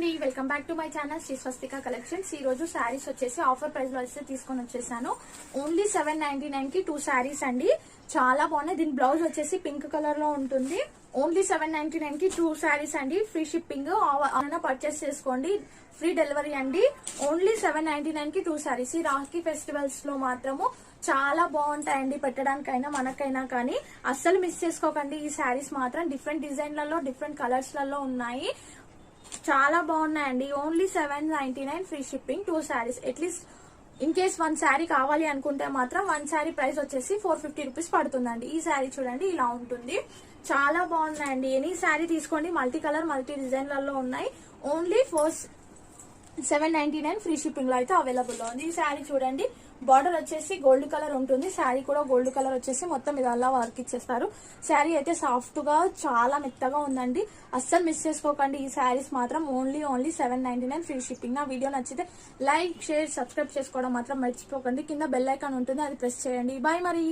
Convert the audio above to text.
అండి, welcome back to my channel Sri Swastika collections. ఈ రోజు శారీస్ వచ్చేసి ఆఫర్ ప్రైస్ లో అయితే తీసుకొని వచ్చేసాను. ఓన్లీ 799 కి 2 శారీస్ అండి. చాలా బాగున్నాయి. దీని బ్లౌజ్ వచ్చేసి పింక్ కలర్ లో ఉంటుంది. ఓన్లీ 799 కి 2 శారీస్ అండి. ఫ్రీ షిప్పింగ్, పర్చేస్ చేసుకోండి, ఫ్రీ డెలివరీ అండి. ఓన్లీ 799 కి 2 శారీస్. ఈ రాఖీ ఫెస్టివల్స్ లో మాత్రము చాలా బాగుంటాయండి, పెట్టడానికైనా మనకైనా కానీ. అస్సలు మిస్ చేసుకోకండి. ఈ శారీస్ మాత్రం డిఫరెంట్ డిజైన్లలో, డిఫరెంట్ కలర్స్ లలో ఉన్నాయి. చాలా బాగున్నాయండి. Only 799 free shipping, 2 saris. At least in case 1 sari కావాలి అనుకుంటే మాత్రం 1 శారీ ప్రైస్ వచ్చేసి 450 రూపీస్ పడుతుందండి. ఈ శారీ చూడండి, ఇలా ఉంటుంది. చాలా బాగున్నాయండి. ఎనీ శారీ తీసుకోండి, మల్టీ కలర్, మల్టీ డిజైన్లలో ఉన్నాయి. ఓన్లీ 799 ఫ్రీ షిప్పింగ్ లో అయితే అవైలబుల్ లో ఉంది. ఈ శారీ చూడండి, బార్డర్ వచ్చేసి గోల్డ్ కలర్ ఉంటుంది. శారీ కూడా గోల్డ్ కలర్ వచ్చేసి మొత్తం ఇది అలా వర్క్ ఇచ్చేస్తారు. శారీ అయితే సాఫ్ట్ గా చాలా మెత్తగా ఉందండి. అస్సలు మిస్ చేసుకోకండి. ఈ శారీస్ మాత్రం ఓన్లీ 799 ఫ్రీ షిప్పింగ్. నా వీడియో నచ్చితే లైక్, షేర్, సబ్స్క్రైబ్ చేసుకోవడం మాత్రం మర్చిపోకండి. కింద బెల్ ఐకాన్ ఉంటుంది, అది ప్రెస్ చేయండి. బాయ్ మరి.